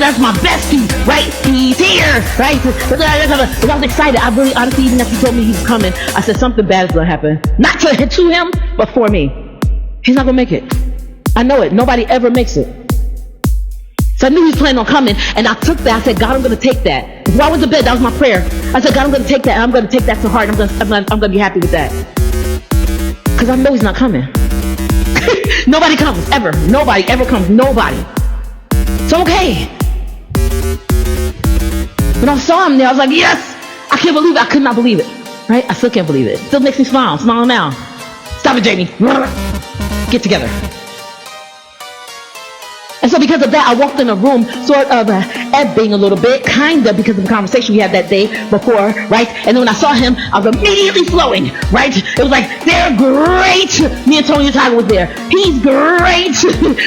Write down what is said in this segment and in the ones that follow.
that's my bestie, right? He's here, right? I was excited. I really, honestly, even after he told me he was coming, I said something bad is gonna happen. Not to him, but for me. He's not gonna make it. I know it. Nobody ever makes it. So I knew he was planning on coming, and I took that. I said, God, I'm gonna take that. Before I went to bed, that was my prayer. I said, God, I'm gonna take that, and I'm gonna take that to heart. I'm gonna be happy with that. Because I know he's not coming. Nobody comes, ever. Nobody ever comes. Nobody. It's okay. When I saw him there, I was like, yes! I can't believe it. I could not believe it. Right? I still can't believe it. It still makes me smile. Smile now. Stop it, Jamie. Get together. And so because of that, I walked in a room sort of ebbing a little bit, kind of, because of the conversation we had that day before, right? And then when I saw him, I was immediately flowing, right? It was like, they're great. Me and Tony Tiger was there. He's great.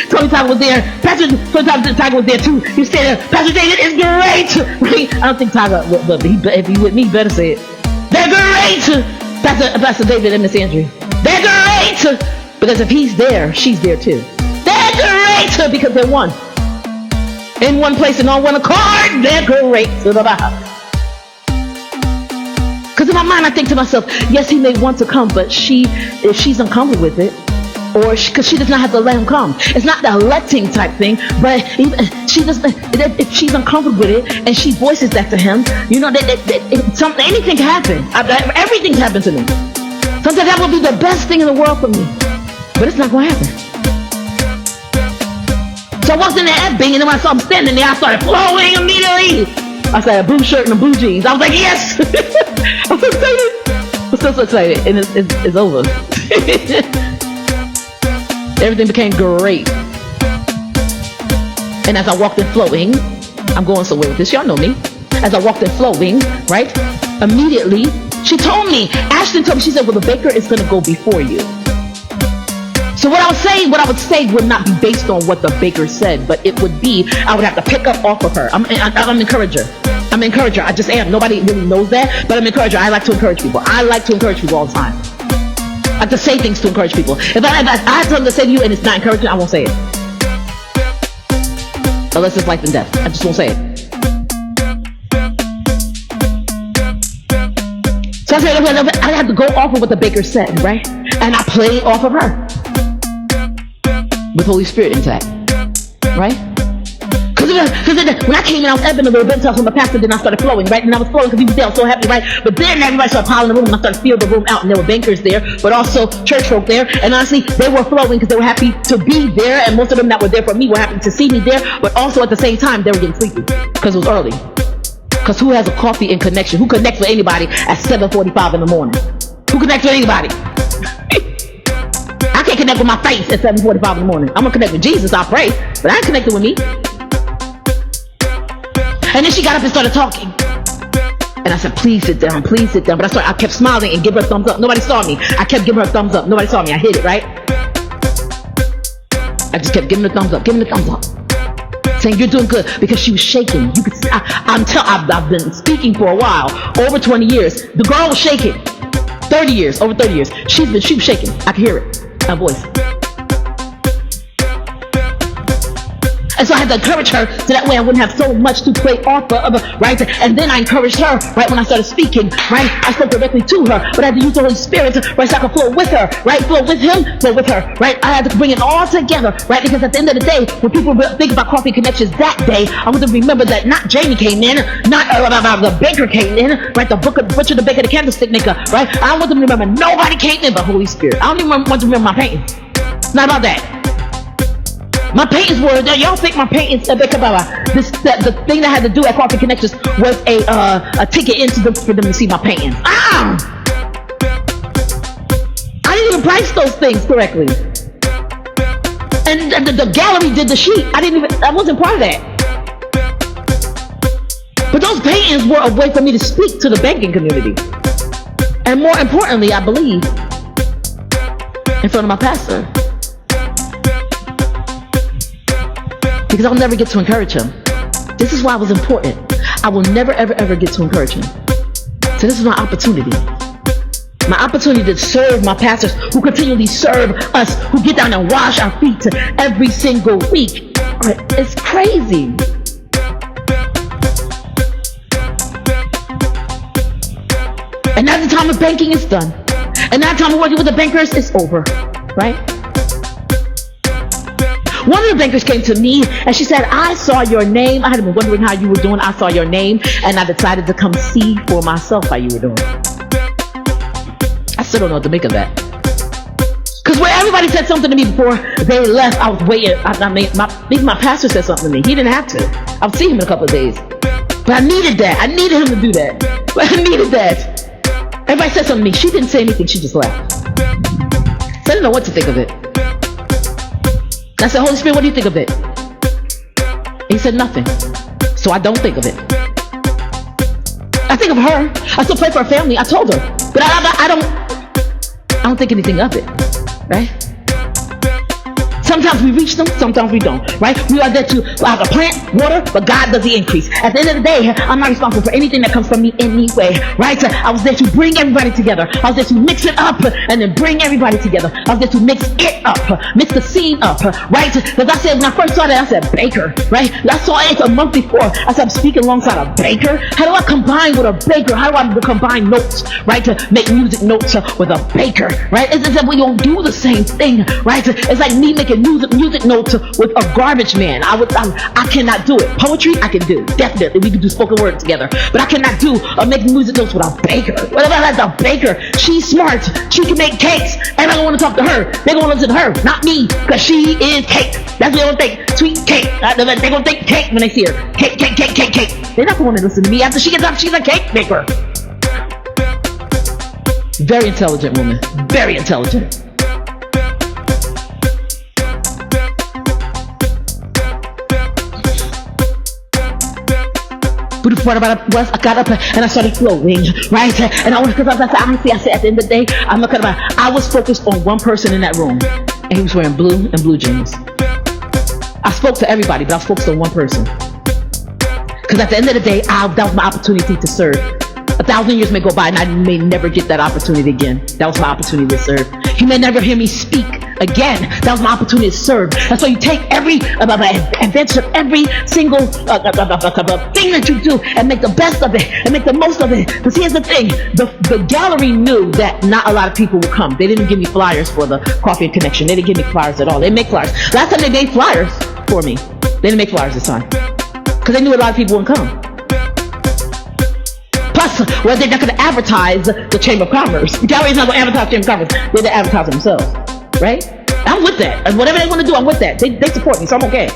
Tony Tiger was there. Pastor Tony Tiger was there too. He said, Pastor David is great. Right? I don't think Tiger would, but if he with me, he better say it. They're great. Pastor David and Miss Andrew. They're great. Because if he's there, she's there too. They're great because they're one. In one place and on one accord, they're great. Because in my mind, I think to myself, yes, he may want to come, but if she's uncomfortable with it, or because she does not have to let him come. It's not the letting type thing, but if she's uncomfortable with it and she voices that to him, you know, anything can happen. Everything can happen to me. Sometimes that will be the best thing in the world for me, but it's not going to happen. So I walked in there ebbing, and then when I saw him standing there, I started flowing immediately. I said a blue shirt and a blue jeans. I was like, yes! I'm so excited. I'm so excited, and it's over. Everything became great. And as I walked in flowing, I'm going somewhere with this, y'all know me. As I walked in flowing, right, immediately, she told me, Ashton told me, she said, well, the baker is going to go before you. So what I would say would not be based on what the baker said, but it would be, I would have to pick up off of her. I'm an encourager. I'm an encourager. I just am. Nobody really knows that, but I'm an encourager. I like to encourage people. I like to encourage people all the time. I have to say things to encourage people. If I have something to say to you and it's not encouraging, I won't say it. Unless it's life and death. I just won't say it. So I said, I had to go off of what the baker said, right? And I played off of her. With Holy Spirit intact, right? Because when I came in, I was ebbing a little bit until my pastor, then I started flowing, right? And I was flowing because he was there, I was so happy, right? But then everybody started piling in the room, and I started filling the room out, and there were bankers there, but also church folk there. And honestly, they were flowing because they were happy to be there, and most of them that were there for me were happy to see me there, but also at the same time, they were getting sleepy because it was early. Because who has a coffee in connection? Who connects with anybody at 7:45 in the morning? Who connects with anybody? I can't connect with my face at 7:45 in the morning. I'm gonna connect with Jesus, I pray, but I ain't connected with me. And then she got up and started talking. And I said, please sit down, please sit down. But I kept smiling and give her a thumbs up. Nobody saw me. I kept giving her a thumbs up. Nobody saw me. I hid it, right? I just kept giving her a thumbs up, giving her a thumbs up. Saying, you're doing good, because she was shaking. You could see, I've been speaking for a while, over 20 years. The girl was shaking. 30 years, over 30 years. She was shaking. I could hear it. Her voice. And so I had to encourage her so that way I wouldn't have so much to play off of, right? And then I encouraged her, right, when I started speaking, right? I spoke directly to her, but I had to use the Holy Spirit, right, so I could flow with her, right? Flow with him, flow with her, right? I had to bring it all together, right? Because at the end of the day, when people think about Coffee Connections that day, I want them to remember that not Jamie came in, not the baker came in, right? The butcher, the baker, the candlestick maker, right? I want them to remember nobody came in but Holy Spirit. I don't even want to remember my paintings. It's not about that. My paintings were, y'all think my paintings, the thing that I had to do at Coffee Connections was a ticket for them to see my paintings. I didn't even price those things correctly. And the gallery did the sheet. I wasn't part of that. But those paintings were a way for me to speak to the banking community. And more importantly, I believe, in front of my pastor. Because I'll never get to encourage him. This is why it was important. I will never, ever, ever get to encourage him. So this is my opportunity. My opportunity to serve my pastors who continually serve us, who get down and wash our feet every single week. It's crazy. And now the time of banking is done. And now the time of working with the bankers is over, right? One of the bankers came to me and she said, I saw your name. I had been wondering how you were doing. I saw your name and I decided to come see for myself how you were doing. I still don't know what to make of that. Because where everybody said something to me before they left, I was waiting. Maybe my pastor said something to me. He didn't have to. I'll see him in a couple of days. But I needed that. I needed him to do that. But I needed that. Everybody said something to me. She didn't say anything. She just left. So I didn't know what to think of it. I said, Holy Spirit, what do you think of it? And he said, nothing. So I don't think of it. I think of her. I still pray for her family. I told her. But I don't think anything of it. Right? Sometimes we reach them, sometimes we don't, right? We are there to have a plant, water, but God does the increase. At the end of the day, I'm not responsible for anything that comes from me anyway, right? I was there to bring everybody together. I was there to mix it up and then bring everybody together. I was there to mix it up, mix the scene up, right? Because I said, when I first saw that, I said, baker, right? I saw it a month before. I said, I'm speaking alongside a baker. How do I combine with a baker? How do I combine notes, right? To make music notes with a baker, right? It's that we don't do the same thing, right? It's like me making music notes with a garbage man. I cannot do it. Poetry, I can do. Definitely. We can do spoken word together. But I cannot do making music notes with a baker. What about that's a baker? She's smart. She can make cakes. Everybody want to talk to her. They're going to listen to her, not me, because she is cake. That's what they're going to think. Sweet cake. They're going to think cake when they see her. Cake, cake, cake, cake, cake. They're not going to listen to me. After she gets up, she's a cake maker. Very intelligent woman. Very intelligent. But the part about it was I got up and I started flowing, right? And I was, because honestly, I said at the end of the day, I'm looking about it. I was focused on one person in that room, and he was wearing blue and blue jeans. I spoke to everybody, but I was focused on one person. Because at the end of the day, that was my opportunity to serve. 1,000 years may go by and I may never get that opportunity again. That was my opportunity to serve. You may never hear me speak again. That was my opportunity to serve. And so you take every adventure, every single thing that you do and make the best of it and make the most of it. Because here's the thing, the gallery knew that not a lot of people would come. They didn't give me flyers for the Coffee and Connection. They didn't give me flyers at all. They make flyers. Last time they made flyers for me, they didn't make flyers this time. Because they knew a lot of people wouldn't come. Plus, well, they're not going to advertise the Chamber of Commerce. The gallery's not going to advertise the Chamber of Commerce. They're going to advertise themselves. Right? I'm with that. And whatever they want to do, I'm with that. They support me, so I'm okay.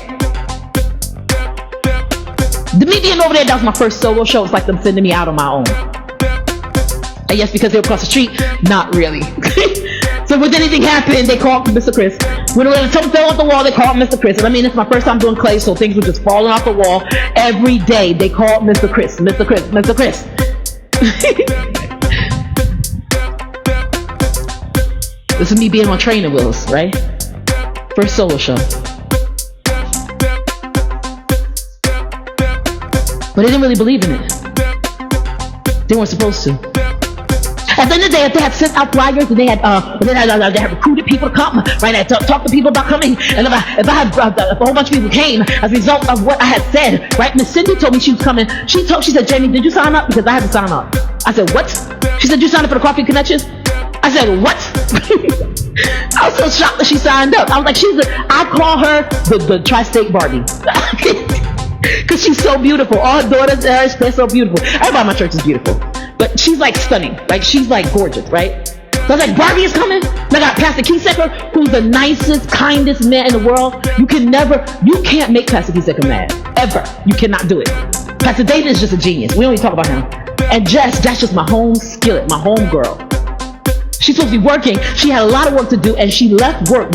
The me being over there, that was my first solo show. It's like them sending me out on my own. And yes, because they're across the street, not really. So when anything happened, they called Mr. Chris. When something fell off the wall, they called Mr. Chris. And I mean, it's my first time doing clay, so things were just falling off the wall. Every day, they called Mr. Chris, Mr. Chris, Mr. Chris. This is me being on training wheels, right? First solo show. But they didn't really believe in it. They weren't supposed to. At the end of the day, if they had sent out flyers and they had recruited people to come, right? I talked to people about coming, and if I had a whole bunch of people came as a result of what I had said, right? Miss Cindy told me she was coming. She said, Jamie, did you sign up? Because I had to sign up. I said, what? She said, you signed up for the Coffee Connections? I said, what? I was so shocked that she signed up. I was like, I call her the Tri-State Barbie. Because she's so beautiful. All her daughters, they're so beautiful. Everybody in my church is beautiful. But she's like stunning. Like, she's like gorgeous, right? So I was like, Barbie is coming. And I got Pastor Keysecker, who's the nicest, kindest man in the world. You can't make Pastor Keysecker mad. Ever. You cannot do it. Pastor David is just a genius. We don't even talk about him. And Jess, that's just my home skillet, my home girl. She's supposed to be working. She had a lot of work to do, and she left work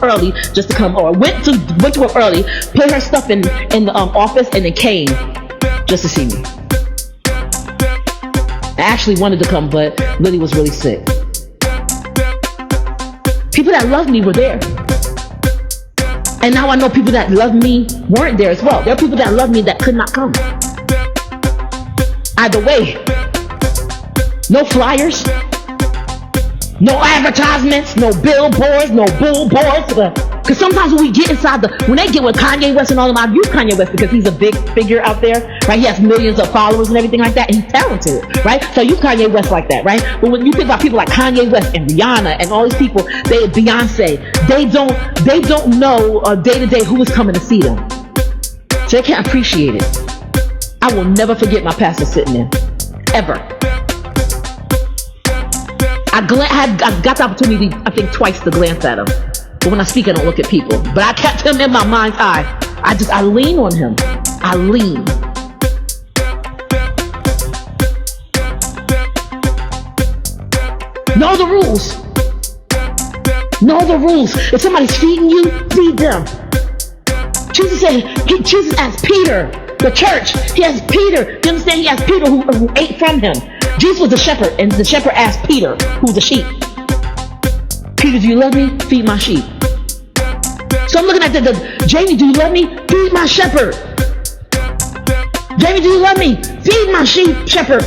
early just to come, or went to work early, put her stuff in the office, and then came just to see me. I actually wanted to come, but Lily was really sick. People that loved me were there. And now I know people that loved me weren't there as well. There are people that loved me that could not come. Either way, no flyers, no advertisements, no billboards, no billboards. Because sometimes when we get inside when they get with Kanye West and all of them, I use Kanye West because he's a big figure out there, right? He has millions of followers and everything like that. And he's talented, right? So I use Kanye West like that, right? But when you think about people like Kanye West and Rihanna and all these people, Beyonce, they don't know day to day who is coming to see them. So they can't appreciate it. I will never forget my pastor sitting there, ever. I got the opportunity, I think, twice to glance at him. But when I speak, I don't look at people. But I kept him in my mind's eye. I lean on him. I lean. Know the rules. Know the rules. If somebody's feeding you, feed them. Jesus asked Peter, the church, he asked Peter, you understand? He asked Peter who ate from him. Jesus was the shepherd, and the shepherd asked Peter, who's the sheep, Peter, do you love me? Feed my sheep. So I'm looking at Jamie, do you love me? Feed my shepherd. Jamie, do you love me? Feed my sheep, shepherd.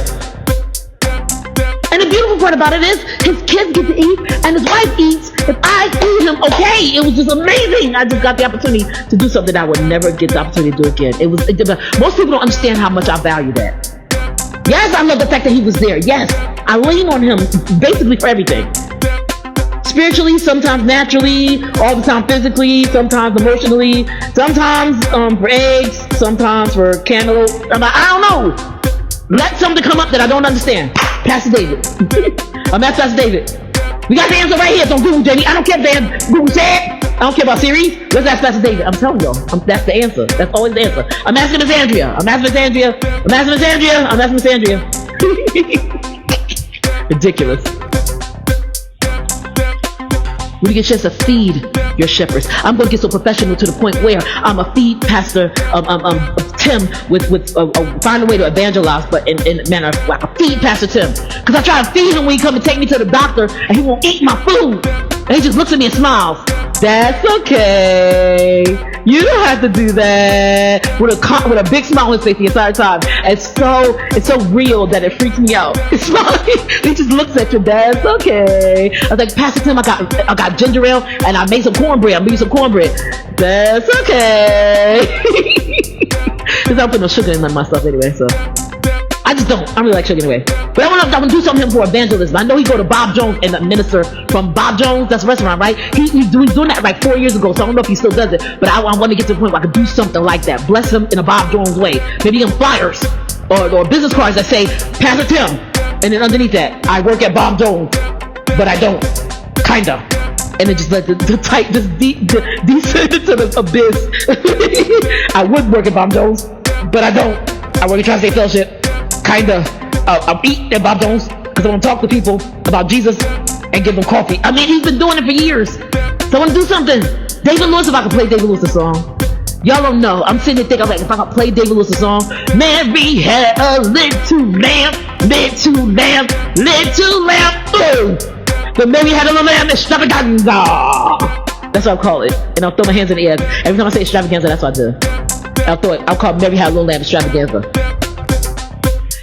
And the beautiful part about it is, his kids get to eat, and his wife eats. If I feed him, okay, it was just amazing. I just got the opportunity to do something I would never get the opportunity to do again. Most people don't understand how much I value that. Yes, I love the fact that he was there. Yes, I lean on him basically for everything. Spiritually, sometimes naturally, all the time physically, sometimes emotionally, sometimes for eggs, sometimes for cantaloupe. I don't know. Let something come up that I don't understand. Pastor David. I'm at Pastor David. We got the answer right here. Don't Google, Jamie. I don't care if Google said. I don't care about Siri. Let's ask Pastor David. I'm telling y'all. That's the answer. That's always the answer. I'm asking Miss Andrea. I'm asking Miss Andrea. I'm asking Miss Andrea. I'm asking Miss Andrea. Ridiculous. When you get a chance to feed your shepherds, I'm going to get so professional to the point where I'm a feed Pastor Tim with find a way to evangelize, but in a manner like a feed Pastor Tim, because I try to feed him when he come and take me to the doctor, and he won't eat my food, and he just looks at me and smiles. That's okay. You don't have to do that. With a big smile on his face the entire time. It's so real that it freaks me out. It's funny. He just looks at you. That's okay. I was like, Pastor Tim, I got ginger ale and I made some cornbread. I'm making some cornbread. That's okay. Because I don't put no sugar in none of my stuff anyway, so I just don't. I don't really like sugar anyway. But I want to do something for evangelism. I know he go to Bob Jones and the minister from Bob Jones. That's a restaurant, right? He's doing that like 4 years ago, so I don't know if he still does it. But I want to get to the point where I can do something like that. Bless him in a Bob Jones way. Maybe in flyers or business cards that say Pastor Tim, and then underneath that, I work at Bob Jones, but I don't. Kinda. And it just let the type just descend into the abyss. I would work at Bob Jones, but I don't. I work at Tri-State Fellowship. Kinda. I'll eat at Bob Jones because I want to talk to people about Jesus and give them coffee. I mean, he's been doing it for years. So I want to do something. David Lewis, if I could play David Lewis' song. Y'all don't know. I'm sitting there thinking, I'm like, if I could play David Lewis' song. Mary had a little lamb. Oh! But Mary had a little lamb extravaganza. That's what I call it. And I'll throw my hands in the air. Every time I say extravaganza, that's what I do. I'll call Mary had a little lamb extravaganza.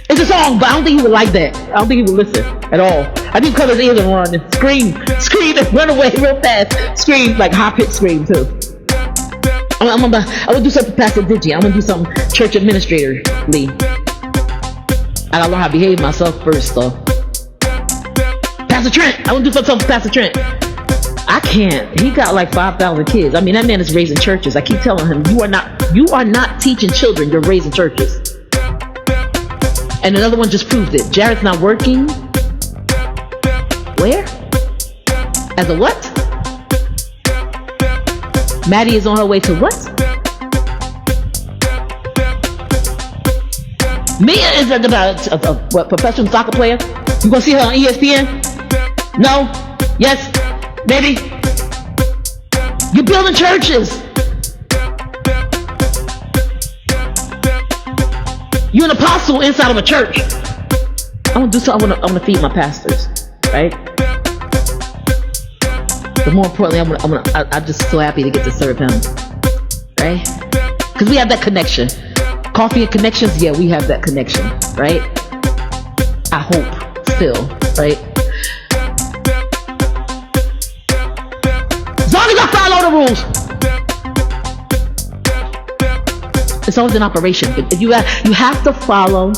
It's a song, but I don't think he would like that. I don't think he would listen at all. I think cover his ears and run and scream and run away real fast. Scream, like high-pitched scream too. I would do something Pastor Digi. I'm gonna do something church administratorly. I gotta learn how to behave myself first though. Pastor Trent, I want to do something for Pastor Trent. I can't. He got like 5,000 kids. I mean, that man is raising churches. I keep telling him, you are not teaching children, you're raising churches. And another one just proved it. Jared's not working. Where? As a what? Maddie is on her way to what? Mia is a professional soccer player. You gonna see her on ESPN? No? Yes? Maybe? You're building churches. You're an apostle inside of a church. I want to do something. I want to feed my pastors, right? But more importantly, I'm just so happy to get to serve him, right? Because we have that connection. Coffee and connections, yeah, we have that connection, right? I hope, still, right? As long as long as I follow the rules. It's always an operation, but you have to follow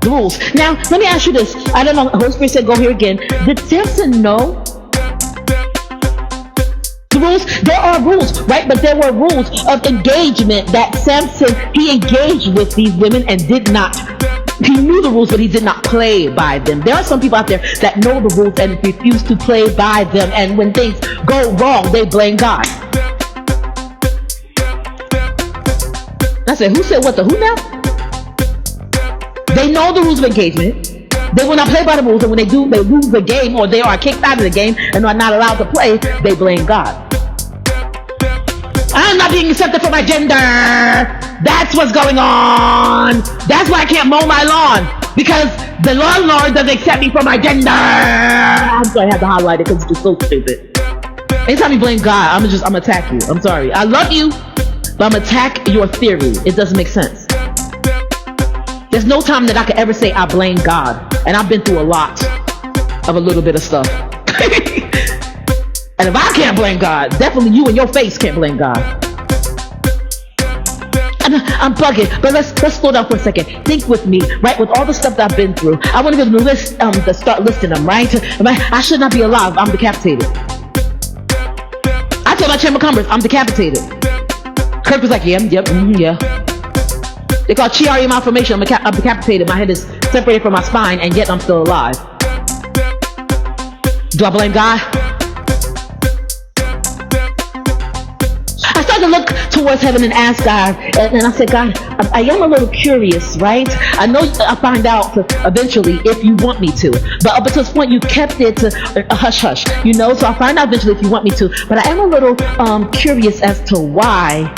the rules. Now, let me ask you this. I don't know. Holy Spirit said, "Go here again." Did Samson know the rules? There are rules, right? But there were rules of engagement that Samson, he engaged with these women and did not. He knew the rules, but he did not play by them. There are some people out there that know the rules and refuse to play by them. And when things go wrong, they blame God. I said, who said what the who now? They know the rules of engagement. They will not play by the rules, and when they do, they lose the game, or they are kicked out of the game and are not allowed to play, they blame God. I'm not being accepted for my gender. That's what's going on. That's why I can't mow my lawn, because the landlord doesn't accept me for my gender. I'm sorry, I have to highlight it because it's just so stupid. Anytime you blame God, I'm gonna attack you. I'm sorry. I love you, but I'm gonna attack your theory. It doesn't make sense. There's no time that I could ever say I blame God, and I've been through a lot of a little bit of stuff. And if I can't blame God, definitely you and your face can't blame God. And I'm bugging, but let's slow down for a second. Think with me, right? With all the stuff that I've been through, I want to give them a list, to start listing them, right? I should not be alive. I'm decapitated. I told my chamber of commerce, I'm decapitated. Kirk was like, yeah. They call Chiari malformation. I'm decapitated. My head is separated from my spine, and yet I'm still alive. Do I blame God? I started to look towards heaven and ask God, and I said, God, I am a little curious, right? I know I'll find out eventually if you want me to, but up to this point you kept it to a hush, you know, so I'll find out eventually if you want me to, but I am a little curious as to why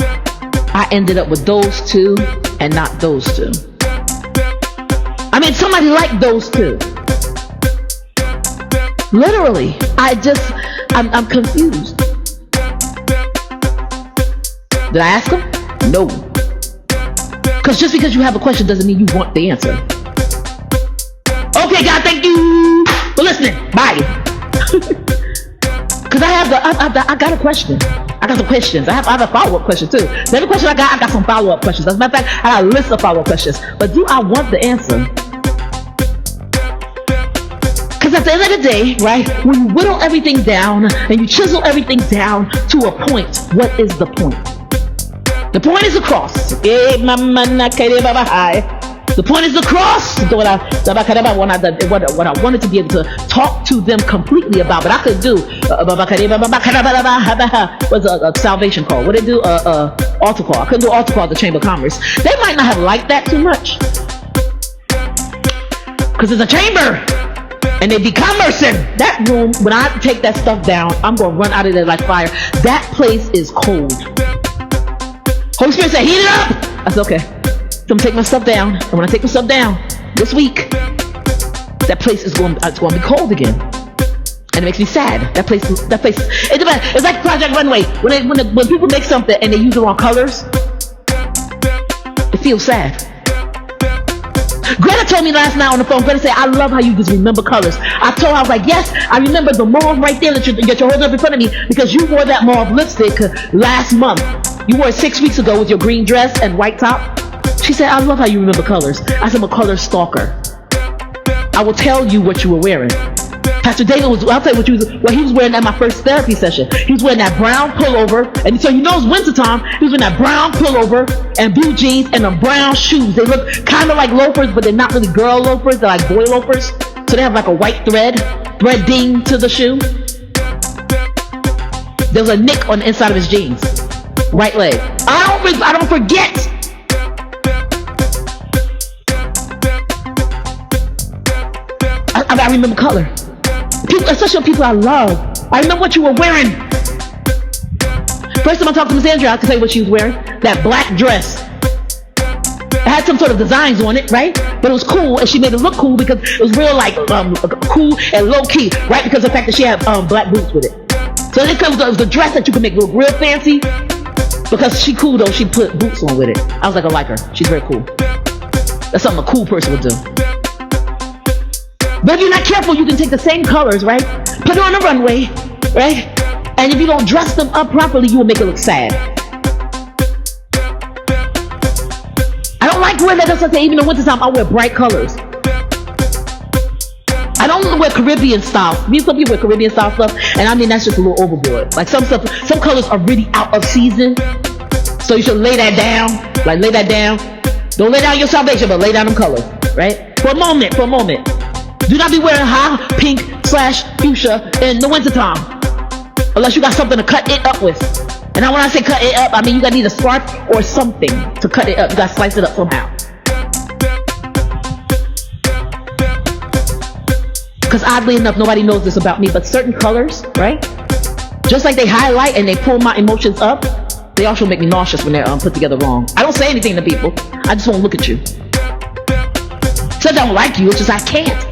I ended up with those two and not those two. I mean, somebody like those two. Literally, I'm confused. Did I ask him? No. Because just because you have a question doesn't mean you want the answer. Okay, God, thank you for listening. Bye. Because I got a question. I got some questions. I have a follow-up question too. The other question I got some follow-up questions. As a matter of fact, I got a list of follow-up questions. But do I want the answer? Because at the end of the day, right, when you whittle everything down and you chisel everything down to a point, what is the point? The point is the cross. The point is the cross. What I wanted to be able to talk to them completely about, but I could do what's a salvation call? What they do? Altar call. I couldn't do altar call at the Chamber of Commerce. They might not have liked that too much, because it's a chamber and they be commercing. That room, when I take that stuff down, I'm gonna run out of there like fire. That place is cold. Holy Spirit said, heat it up. I said, okay. So I'm gonna take my stuff down, and when I take my stuff down this week, that place is going to be cold again, and it makes me sad. That place. It's like Project Runway. When people make something and they use the wrong colors, it feels sad. Greta told me last night on the phone. Greta said, "I love how you just remember colors." I told her, I was like, "Yes, I remember the mauve right there that you're holding up in front of me, because you wore that mauve lipstick last month. You wore it 6 weeks ago with your green dress and white top." She said, "I love how you remember colors." I said, "I'm a color stalker. I will tell you what you were wearing." Pastor David I'll tell you what he was wearing at my first therapy session. He was wearing that brown pullover, and so you know it's wintertime. He was wearing that brown pullover and blue jeans and the brown shoes. They look kind of like loafers, but they're not really girl loafers. They're like boy loafers. So they have like a white threading to the shoe. There was a nick on the inside of his jeans. Right leg. I don't forget. I remember color. People, especially people I love. I remember what you were wearing. First time I talked to Miss Andrea, I could tell you what she was wearing. That black dress. It had some sort of designs on it, right? But it was cool, and she made it look cool because it was real like cool and low key, right? Because of the fact that she had black boots with it. So it was the dress that you could make look real fancy. Because she cool though, she put boots on with it. I was like, I like her. She's very cool. That's something a cool person would do. But if you're not careful, you can take the same colors, right? Put it on the runway, right? And if you don't dress them up properly, you will make it look sad. I don't like wearing that. That's what I say. Even in the wintertime, I wear bright colors. I don't wear Caribbean style. Me and some people wear Caribbean style stuff, and I mean that's just a little overboard. Like some stuff, some colors are really out of season, so you should lay that down. Like lay that down. Don't lay down your salvation, but lay down them colors, right? For a moment. Do not be wearing high pink / fuchsia in the wintertime, unless you got something to cut it up with. And now when I say cut it up, I mean you gotta need a scarf or something to cut it up. You gotta slice it up somehow. Because oddly enough, nobody knows this about me, but certain colors, right? Just like they highlight and they pull my emotions up, they also make me nauseous when they're put together wrong. I don't say anything to people. I just won't look at you. So I don't like you, it's just I can't.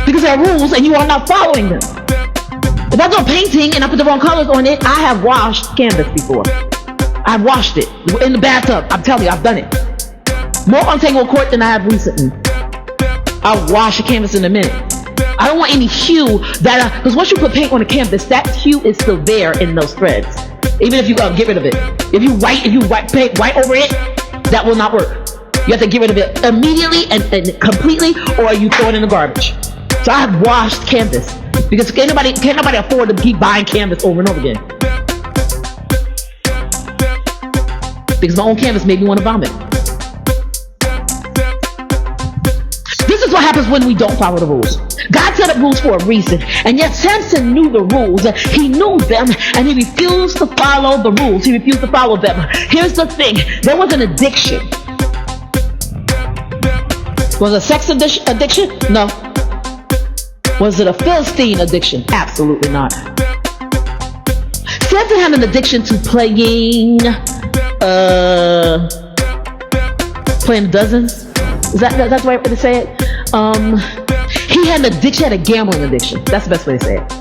Because there are rules and you are not following them. If I do a painting and I put the wrong colors on it, I have washed canvas before. I've washed it in the bathtub. I'm telling you, I've done it. More on Tango Court than I have recently. I'll wash a canvas in a minute. I don't want any hue that, because once you put paint on a canvas, that hue is still there in those threads. Even if you get rid of it. If you paint white over it, that will not work. You have to get rid of it immediately and completely, or you throw it in the garbage. So I have washed canvas because can't nobody afford to keep buying canvas over and over again. Because my own canvas made me want to vomit. This is what happens when we don't follow the rules. God set up rules for a reason, and yet Samson knew the rules. He knew them, and he refused to follow the rules. He refused to follow them. Here's the thing. There was an addiction. Was it a sex addiction? No. Was it a Philistine addiction? Absolutely not. Samson had an addiction to playing dozens. That's the right way to say it? He had an addiction, had a gambling addiction. That's the best way to say it.